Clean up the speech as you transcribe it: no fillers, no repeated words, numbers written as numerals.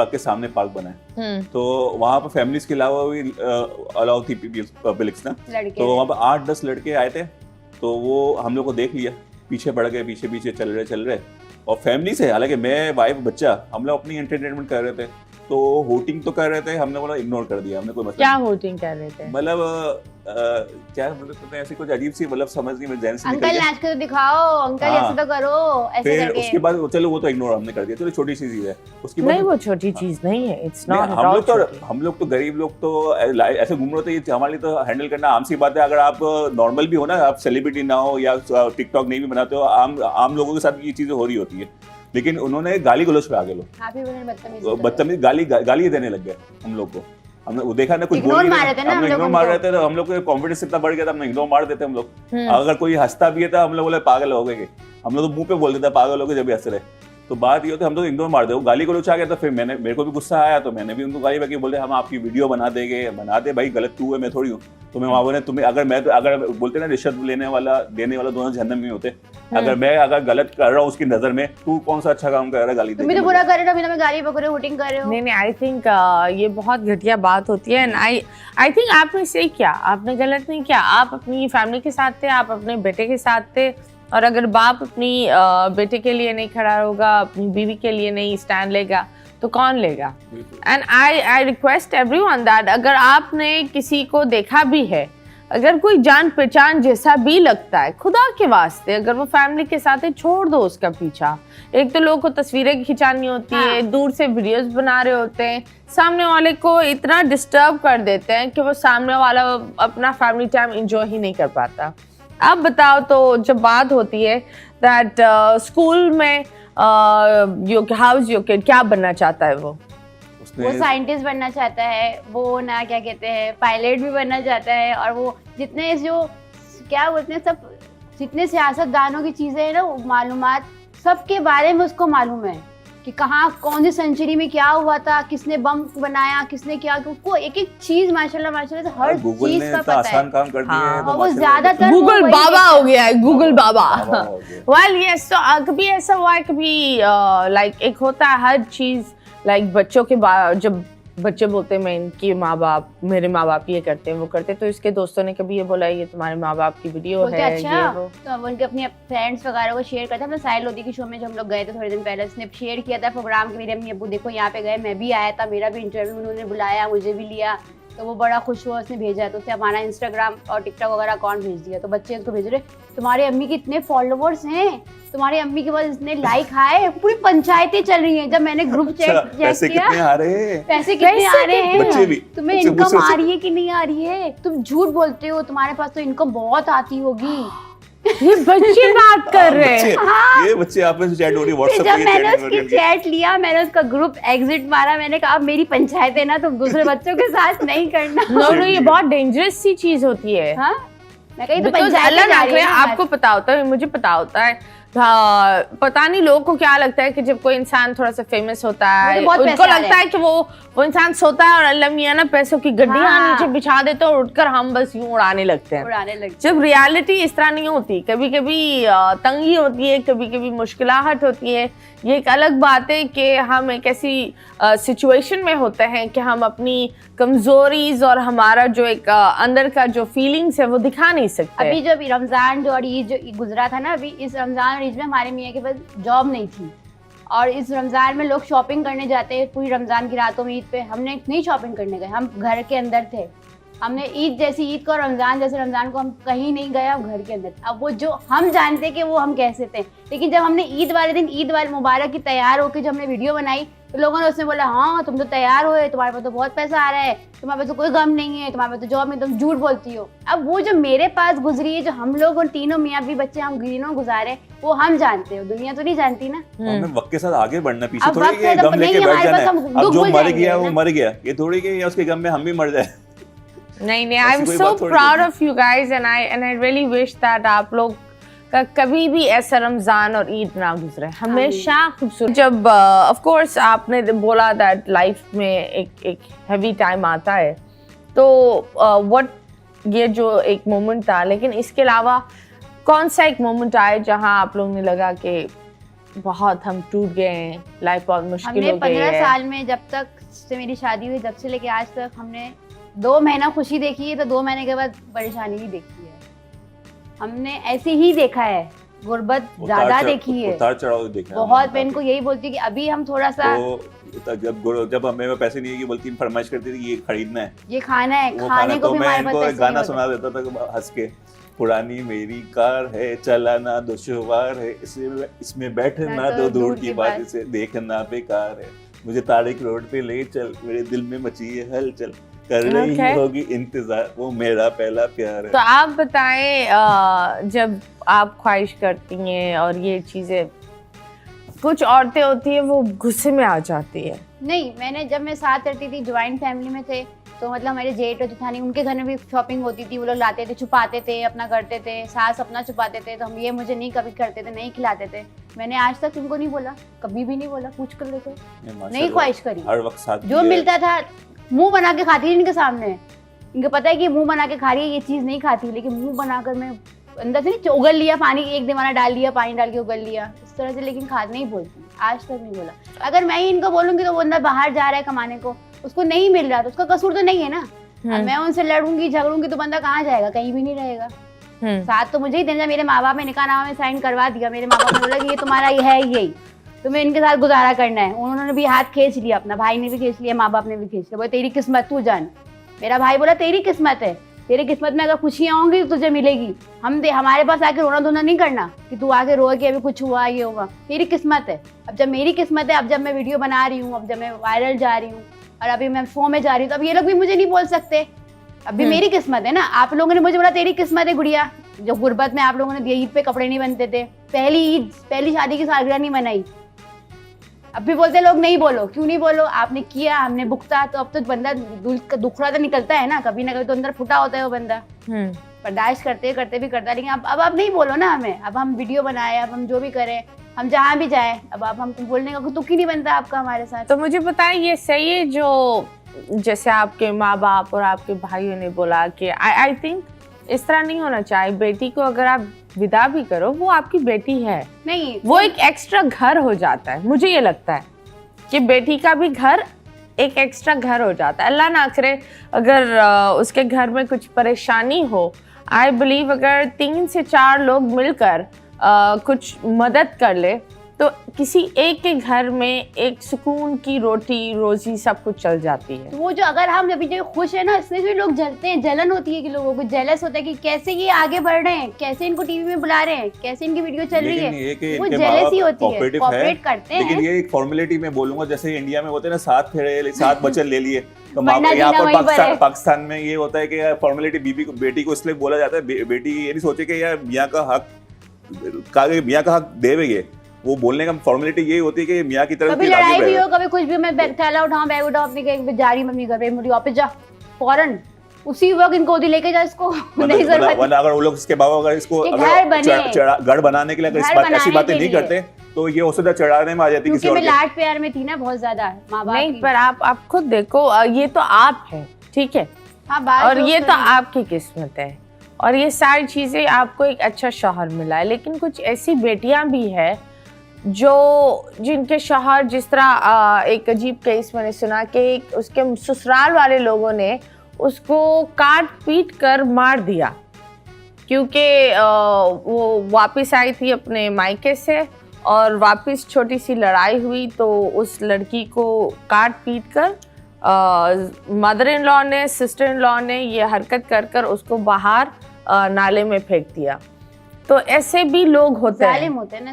के सामने पार्क बना है, तो वहाँ पर फैमिलीज के अलावा भी अलाउ थी पब्लिक्स ना, तो वहाँ पर 8-10 लड़के आए थे, तो वो हम लोग को देख लिया, पीछे पड़ गए, पीछे पीछे चल रहे और फैमिली से, हालांकि मैं वाइफ बच्चा हम लोग अपनी एंटरटेनमेंट कर रहे थे, तो होटिंग तो कर रहे थे, हमने बोला इग्नोर कर दिया, हमने कोई मतलब क्या होटिंग कर रहे थे, मतलब क्या मतलब ऐसी कुछ अजीब सी, मतलब समझ नहीं, मैं जैन से अंकल नाच के तो दिखाओ, अंकल ऐसे तो करो, ऐसे फिर करके। उसके बाद चलो वो तो इग्नोर हमने कर दिया, चलो छोटी सी चीज है उसकी नहीं वो छोटी चीज नहीं है, इट्स नॉट। हम लोग तो गरीब लोग तो ऐसे घूम रहे थे, हमारे लिए तो हैंडल करना आम सी बात है। अगर आप नॉर्मल भी हो ना, आप सेलिब्रिटी ना हो या टिकटॉक नहीं भी बनाते हो, आम लोगों के साथ ये चीजें हो रही होती है, लेकिन उन्होंने गाली गलौज पे आ गए लोग, बदतमीज गाली देने लग गए हम लोग को। हमने वो देखा ना, कुछ बोल नहीं रहे थे, हम इग्नोर मार रहे थे, तो हम लोग का कॉन्फिडेंस इतना बढ़ गया था, हमने इग्नोर मार देते हम लोग। अगर कोई हंसता भी है तो हम लोग बोले पागल हो गए, हम लोग तो मुंह पे बोल देते पागल हो गए जब भी हंस रहे। तो बात ये होती है हम तो इग्नोर मार दे, गाली गलौच आ गया, तो फिर मेरे को भी गुस्सा आया, तो मैंने भी उनको गाली बकी, बोले हम आपकी वीडियो बना देंगे, बना दे भाई, गलत तू है, मैं थोड़ी हूँ। तुम्हें वहाँ बोले तुम्हें अगर बोलते ना रिश्वत देने वाला दोनों जहन्नम में होते, अगर मैं गलत कर रहा हूँ उसकी नजर में, तू कौन सा अच्छा काम कर रहा है, गाली तुम भी तो बुरा कर रहे हो, बिना में गाली बक रहे हो, वोटिंग कर रहे हो। नहीं आई थिंक ये बहुत घटिया बात होती है, एंड आई थिंक आपने सही किया, आपने गलत नहीं किया। आप अपनी फैमिली के साथ थे, आप अपने बेटे के साथ थे, और अगर बाप अपनी बेटे के लिए नहीं खड़ा होगा, अपनी बीवी के लिए नहीं स्टैंड लेगा, तो कौन लेगा? And I request everyone that अगर आपने किसी को देखा भी है, अगर कोई जान पहचान जैसा भी लगता है, खुदा के वास्ते अगर वो फैमिली के साथ है, छोड़ दो उसका पीछा। एक तो लोगों को तस्वीरें खिंचानी होती है, दूर से वीडियोस बना रहे होते हैं, सामने वाले को इतना डिस्टर्ब कर देते हैं कि वो सामने वाला अपना फैमिली टाइम एंजॉय ही नहीं कर पाता। अब बताओ, तो जब बात होती है दैट स्कूल में हाउस योर किड क्या बनना चाहता है, वो साइंटिस्ट बनना चाहता है, वो ना क्या कहते हैं पायलट भी बनना चाहता है, और वो जितने जो क्या बोलते हैं सब जितने सियासतदानों की चीजें हैं ना, वो मालूमात सबके बारे में उसको मालूम है कि कहाँ कौन सी सेंचुरी में क्या हुआ था, किसने बम बनाया, किसने क्या, उसको एक एक चीज माशाल्लाह से हर चीज का पता है। आसान काम कर दिया है, और वो ज्यादातर गूगल बाबा हो गया है, गूगल बाबा। वेल यस, तो कभी ऐसा हुआ है, कभी लाइक एक होता है हर चीज, लाइक बच्चों के जब बच्चे बोलते हैं मैं इनकी मेरे माँ बाप ये करते हैं वो करते हैं, तो इसके दोस्तों ने कभी ये बोला ये तुम्हारे माँ बाप की वीडियो है, अच्छा, ये वो, तो अब उनके अपने फ्रेंड्स वगैरह को शेयर करते हैं। हमने साहिल लोधी के शो में जब हम लोग गए थे थोड़े दिन पहले, उसने शेयर किया था प्रोग्राम के, मेरे अम्मी अब्बू देखो यहाँ पे गए, मैं भी आया था, मेरा भी इंटरव्यू उन्होंने बुलाया, मुझे भी लिया, तो वो बड़ा खुश हुआ, उसने भेजा, तो उसने हमारा इंस्टाग्राम और टिकटॉक वगैरह अकाउंट भेज दिया। तो बच्चे उसको भेज रहे, तुम्हारे अम्मी के इतने फॉलोवर्स हैं, तुम्हारी अम्मी के पास इतने लाइक आए, पूरी पंचायतें चल रही हैं। जब मैंने ग्रुप चेक किया, पैसे कितने आ रहे हैं, तुम्हें इनकम आ रही है कि नहीं आ रही है, तुम झूठ बोलते हो, तुम्हारे पास तो इनकम बहुत आती होगी। ये बच्चे बात कर रहे हैं, हाँ। ये बच्चे आपस में चैट हो रही है व्हाट्सएप पे। जब मैंने उसकी चैट लिया, मैंने उसका ग्रुप एग्जिट मारा, मैंने कहा अब मेरी पंचायत है ना, तुम दूसरे बच्चों के साथ नहीं करना। नो ये बहुत डेंजरस सी चीज होती है। हाँ? मैं कहीं तो पंचायत जा रही है, आपको पता होता है, मुझे पता होता है, पता नहीं लोगों को क्या लगता है कि जब कोई इंसान थोड़ा सा फेमस होता है, उनको लगता है कि वो इंसान सोता है और अल्लाह मियां ना पैसों की गड्डियां नीचे बिछा देते और उठकर हम बस यूं उड़ाने लगते हैं। जब रियलिटी इस तरह नहीं होती, कभी कभी तंगी होती है, कभी कभी मुश्किलाहट होती है। ये एक अलग बात है कि हम एक ऐसी सिचुएशन में होते हैं कि हम अपनी कमजोरीज और हमारा जो एक अंदर का जो फीलिंग्स है वो दिखा नहीं सकते। अभी जब रमजान और ईद जो गुजरा था ना, अभी इस रमजान और ईद में हमारे मियाँ के पास जॉब नहीं थी, और इस रमजान में लोग शॉपिंग करने जाते हैं पूरी रमजान की रातों में। ईद पे हमने नहीं शॉपिंग करने गए, हम घर के अंदर थे। हमने ईद जैसी ईद को, रमजान जैसे रमजान को हम कहीं नहीं गए, हम घर के अंदर। अब वो जो हम जानते कि वो हम कैसे थे, लेकिन जब हमने ईद वाले दिन ईद वाले मुबारक की तैयार होकर जब हमने वीडियो बनाई, तो लोगों ने उसमें बोला हाँ तुम तो तैयार हुए, तुम्हारे पास तो बहुत पैसा आ रहा है, तुम्हारे पास तो कोई गम नहीं है, तुम्हारे पास तो जॉब में, तुम झूठ बोलती हो। अब वो जो मेरे पास गुजरी है, जो हम लोग और तीनों मियाँ भी बच्चे हम तीनों गुजारे, वो हम जानते हो, दुनिया तो नहीं जानती ना। हमें वक्त के साथ आगे बढ़ना, पीछे थोड़ी कि गम लेके बैठ जाना है। अब जो मर गया वो मर गया, ये थोड़ी कि उसके गम में हम भी मर जाए। नहीं, I am so proud of you guys, and I really wish that आप लोग का कभी भी ऐसा रमजान और ईद ना गुजरे, हमेशा खूबसूरत। जब ऑफ कोर्स आपने बोला दैट लाइफ में एक हैवी टाइम आता है, तो व्हाट ये जो एक मोमेंट था, लेकिन इसके अलावा कौन सा एक मोमेंट आया जहां आप लोगों ने लगा कि बहुत हम टूट गए हैं, लाइफ बहुत मुश्किल हमने हो गई 15 है। साल में, जब तक से मेरी शादी हुई जब से लेके आज तक, हमने 2 महीना खुशी देखी है तो 2 महीने के बाद परेशानी ही देखी है। हमने ऐसे ही देखा है, गुर्बत ज्यादा देखी है, उतार चढ़ाव देखा है बहुत। हमने मैं इनको यही बोलती हूँ कि अभी हम थोड़ा सा तो जब हमें में पैसे नहीं है, बोलती फरमाइश करती थी ये खरीदना है, ये खाना है, वो खाने को तो भी मैं हमारे पास इनको पैसे एक गाना नहीं सुना देता था हंस के, पुरानी मेरी कार है चलाना दुश्वार है, इसमें बैठना तो दूर की बात, इसे देखना बेकार है, मुझे तारिक रोड पे ले चल, मेरे दिल में मची है हलचल, कर रही Okay. होगी इंतजार, वो मेरा पहला प्यार है। तो आप बताएं, जब आप ख्वाहिश करती हैं और ये चीजें, कुछ औरतें होती है वो गुस्से में आ जाती है। नहीं, जब मैं साथ रहती थी, ज्वाइंट फैमिली में थे, तो मतलब मेरे जेठ और जेठानी, उनके घर में भी शॉपिंग होती थी, वो लोग लाते थे, छुपाते थे, अपना करते थे, सास अपना छुपाते थे, तो हम ये मुझे नहीं कभी करते थे, नहीं खिलाते थे। मैंने आज तक इनको नहीं बोला, कभी भी नहीं बोला, पूछ कर लेते, नहीं ख्वाहिश करी, हर वक्त साथ जो मिलता था मुंह बना के खाती थी इनके सामने। इनको पता है कि मुंह बना के खा रही है, ये चीज़ नहीं खाती, लेकिन मुंह बनाकर मैं अंदर से नहीं उगल लिया, पानी एक दीवाना डाल लिया, पानी डाल के उगल लिया, इस तरह से, लेकिन खाद नहीं बोलती, आज तक नहीं बोला। अगर मैं ही इनको बोलूंगी तो वो अंदर बाहर जा रहा है कमाने को, उसको नहीं मिल रहा तो उसका कसूर तो नहीं है ना। अब मैं उनसे लड़ूंगी झगड़ूंगी तो बंदा कहाँ जाएगा, कहीं भी नहीं रहेगा। साथ तो मुझे ही देना। मेरे माँ बाप ने निकाहनामा में साइन करवा दिया, मेरे माँ बाप ने बोला कि ये तुम्हारा ये है, यही तुम्हें इनके साथ गुजारा करना है। उन्होंने भी हाथ खींच लिया, अपना भाई ने भी खींच लिया, माँ बाप ने भी खींच लिया, बोले तेरी किस्मत, तू जान। मेरा भाई बोला तेरी किस्मत है, तेरी किस्मत में अगर खुशियाँ होंगी तो तुझे मिलेगी, हमारे पास आके रोना धोना नहीं करना कि तू आके रो के अभी कुछ हुआ, ये होगा, तेरी किस्मत है। अब जब मेरी किस्मत है, अब जब मैं वीडियो बना रही हूँ, अब जब मैं वायरल जा रही हूँ और अभी मैं शो में जा रही हूँ, तो अब ये लोग भी मुझे नहीं बोल सकते, अभी मेरी किस्मत है ना। आप लोगों ने मुझे बोला तेरी किस्मत है गुड़िया, जो गुर्बत में आप लोगों ने दिया, ईद पे कपड़े नहीं बनते थे, पहली शादी की सालगिरह नहीं मनाई, अब भी बोलते लोग नहीं बोलो, क्यों नहीं बोलो, आपने किया, हमने भुगता, तो अब तो बंदा दुखड़ा तो निकलता है ना, कभी ना कभी तो अंदर फुटा होता है वो बंदा, बर्दाश्त करते करते भी करता है। लेकिन अब आप नहीं बोलो ना हमें, अब हम वीडियो बनाए, अब हम जो भी करें, हम जहाँ भी जाए, अब आप हमको बोलने का तुक ही नहीं बनता आपका हमारे साथ। तो मुझे बताएं, ये सही है जो जैसे आपके माँ बाप और आपके भाइयों ने बोला कि आई थिंक इस तरह नहीं होना चाहिए, बेटी को अगर आप विदा भी करो, वो आपकी बेटी है, नहीं वो एक एक्स्ट्रा घर हो जाता है। मुझे ये लगता है कि बेटी का भी घर एक एक्स्ट्रा घर हो जाता है। अल्लाह ना करे अगर उसके घर में कुछ परेशानी हो, आई बिलीव अगर 3 से 4 लोग मिलकर कुछ मदद कर ले तो किसी एक के घर में एक सुकून की रोटी रोजी सब कुछ चल जाती है। तो वो जो अगर हम अभी जो खुश है ना, इसमें भी लोग जलते हैं, जलन होती है कि लोगों को जेलस होता है कि कैसे ये आगे बढ़ रहे हैं, कैसे इनको टीवी में बुला रहे हैं, कैसे इनकी वीडियो चल रही है, वो जेलसी होती है, कोऑपरेट करते हैं। लेकिन ये एक फॉर्मेलिटी में बोलूंगा, जैसे इंडिया में होते हैं ना 7 फेरे 7 बच्चे ले लिए, तो मरना यहाँ जीना पर वहीं पर है। पाकिस्तान में ये होता है कि फॉर्मेलिटी बेटी को इसलिए बोला जाता है, बेटी ये नहीं सोचे कि यार मियाँ का हक देवे, वो बोलने का फॉर्मेलिटी यही होती है कि मियाँ की तरफ कभी लड़ाई भी हो, कभी कुछ भी, मैं थैला उठाऊं, बैग उठाऊं, अपनी जा रही मम्मी घर पे, मुझे ऑफिस जा, फौरन उसी वक्त इनको गोदी लेके जा, इसको नहीं जरूरत। वरना अगर वो लोग इसके बाबा अगर इसको घर बनाने के लिए ऐसी बातें नहीं करते तो ये औसदा चढ़ाने में आ जाती, क्योंकि मैं लाड प्यार में थी ना बहुत ज्यादा माँ बाप। नहीं, पर आप खुद देखो, ये तो आप है, ठीक है, और ये तो आपकी किस्मत है, और ये सारी चीजें आपको एक अच्छा शौहर मिला है। लेकिन कुछ ऐसी बेटियां भी है जिनके शौहर, जिस तरह एक अजीब केस मैंने सुना कि उसके ससुराल वाले लोगों ने उसको काट पीट कर मार दिया, क्योंकि वो वापस आई थी अपने मायके से और वापस छोटी सी लड़ाई हुई, तो उस लड़की को काट पीट कर मदर इन लॉ ने, सिस्टर इन लॉ ने ये हरकत कर कर उसको बाहर नाले में फेंक दिया। तो ऐसे भी लोग होते हैं, जालिम होते हैं ना,